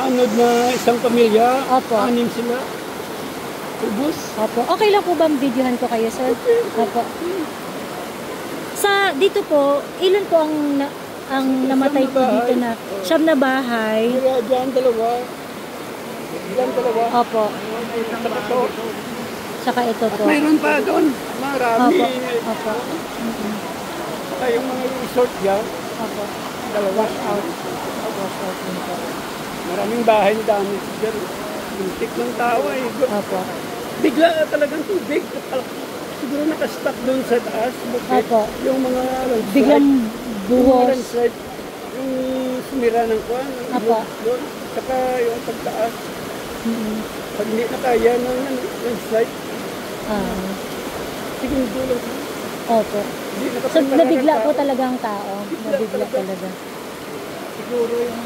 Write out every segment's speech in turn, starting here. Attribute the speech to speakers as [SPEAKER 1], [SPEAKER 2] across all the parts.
[SPEAKER 1] anod na isang pamilya.
[SPEAKER 2] Opo.
[SPEAKER 1] 6 sila. Ubus.
[SPEAKER 2] Opo. Okay lang po ba videohan ko kayo, sir? Opo. Sa dito po, ilan po ang namatay po dito na siyam na bahay?
[SPEAKER 1] Kaya dyan dalawa. Dyan dalawa.
[SPEAKER 2] Opo.
[SPEAKER 1] Saka ito.
[SPEAKER 2] Saka ito po.
[SPEAKER 1] Mayroon pa doon. Marami.
[SPEAKER 2] Opo. Opo.
[SPEAKER 1] Saka yung mga resort dyan.
[SPEAKER 2] Opo.
[SPEAKER 1] Dalawa.
[SPEAKER 2] Wash out. Wash out din po.
[SPEAKER 1] Maraming bahay na dami dyan. Muntik ng tao eh.
[SPEAKER 2] Opo.
[SPEAKER 1] Bigla talagang tubig. Siguro nakastock doon sa taas.
[SPEAKER 2] Opo.
[SPEAKER 1] Yung mga landslide.
[SPEAKER 2] Biglang
[SPEAKER 1] Yung mga
[SPEAKER 2] buhos.
[SPEAKER 1] landslide. Yung sumira ng kwan.
[SPEAKER 2] Opo.
[SPEAKER 1] Doon. Saka yung pagtaas. Pag hindi na kaya ng landslide. Sige, tulong.
[SPEAKER 2] Opo. So, nabigla po talaga ang tao. Nabigla talaga.
[SPEAKER 1] Siguro yung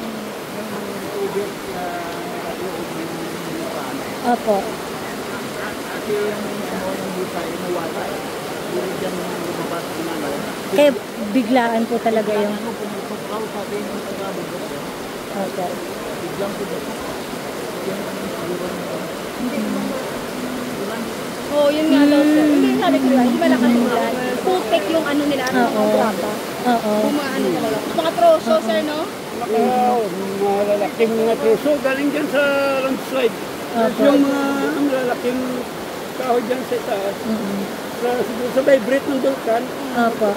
[SPEAKER 1] tubig na
[SPEAKER 2] Opo.
[SPEAKER 1] kasi yung buta yung nawala. Hindi dyan lumabas na
[SPEAKER 2] Kaya biglaan po talaga yung...
[SPEAKER 1] pumutukaw sa atin yung taga-bundok.
[SPEAKER 2] Opo.
[SPEAKER 1] Biglang pumutok.
[SPEAKER 3] Oo, yun nga daw sir. Hindi sabi ko lang, hindi malakas ulan. Putik yung ano nila, mga brata.
[SPEAKER 2] Oo.
[SPEAKER 3] Bumaano talaga. Mga troso, sir, no?
[SPEAKER 1] Malalaking mga truso galing dyan sa landslide. Yung mga malalaking kahoy dyan sa itaas. Siguro sa vibrate ng vulkan.
[SPEAKER 2] Opo.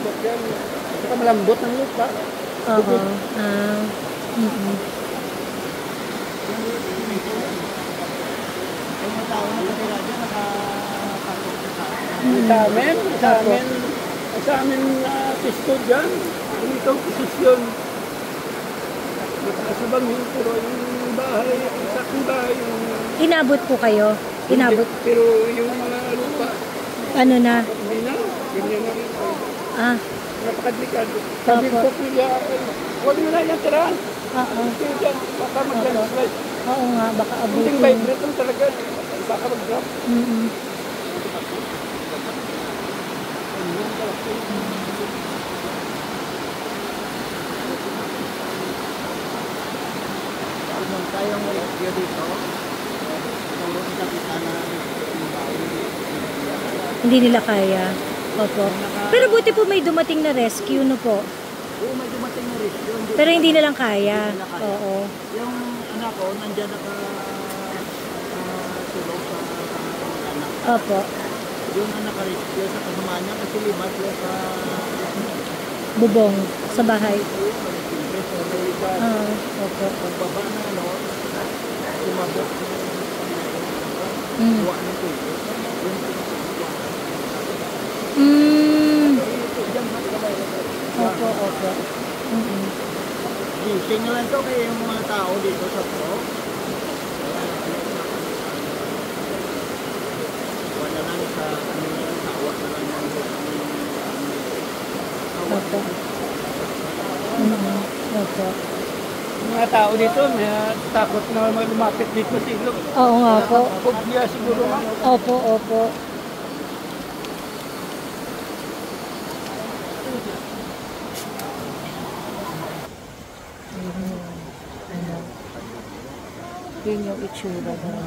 [SPEAKER 1] Saka malambot ng lupa.
[SPEAKER 2] Oo.
[SPEAKER 1] Sa amin pisto dyan. Ganitong posisyon. Nakasabang yun, pero yung bahay, sa aking bahay,
[SPEAKER 2] Inabot po kayo? Inabot?
[SPEAKER 1] pero yung mga lupa,
[SPEAKER 2] Ano na?
[SPEAKER 1] hindi na, ganyan na rin. Napakadelikado. Sabi
[SPEAKER 2] Opo.
[SPEAKER 1] ko, kuya, huwag mo na yan tirahan.
[SPEAKER 2] Oo.
[SPEAKER 1] Kaya dyan, baka mag-landslide.
[SPEAKER 2] Oo nga, baka
[SPEAKER 1] Kunting
[SPEAKER 2] abutin.
[SPEAKER 1] vibrate lang talaga, baka mag-drop. Kung kayang rescue dito, puro kita na
[SPEAKER 2] Hindi nila kaya. Opo. Pero buti po may dumating na rescue, no po?
[SPEAKER 1] Oo, may dumating na rescue.
[SPEAKER 2] Pero hindi nilang kaya. Oo.
[SPEAKER 1] Yung anak ko, nandyan tulog sa anak.
[SPEAKER 2] Opo.
[SPEAKER 1] Yung anak ka-rescue sa kasama niya kasi lima sila sa
[SPEAKER 2] Bubong sa bahay. Opo.
[SPEAKER 1] pagbaba na sumabot buwa ng tubig.
[SPEAKER 2] Opo, opo.
[SPEAKER 1] Gising lang to kaya yung mga tao dito sa pro. Wala lang sa tawa na lang yung
[SPEAKER 2] Opo. Opo.
[SPEAKER 1] mga tao dito, may takot na lumapit dito sa ilog.
[SPEAKER 2] Oo nga po.
[SPEAKER 1] Phobia siguro nga.
[SPEAKER 2] Opo, opo. Yun yung itsura ng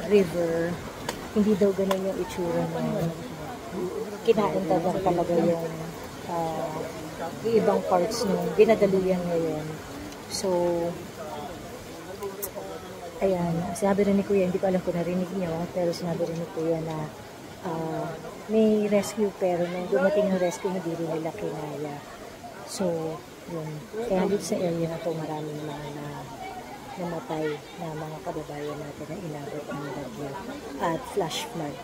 [SPEAKER 2] river. Hindi daw ganun yung itsura ng kinain talaga yung ibang parts nung dinadaluyan ngayon. So, ayan, sinabi rin ni Kuya, hindi ko alam kung narinig niyo, pero sinabi rin ni Kuya na may rescue, pero nung dumating ng rescue, hindi rin nila kinaya. So, yun. Kaya dito sa area na to, maraming mga namatay na mga kababayan natin na inabot ng bagyo at flash flood.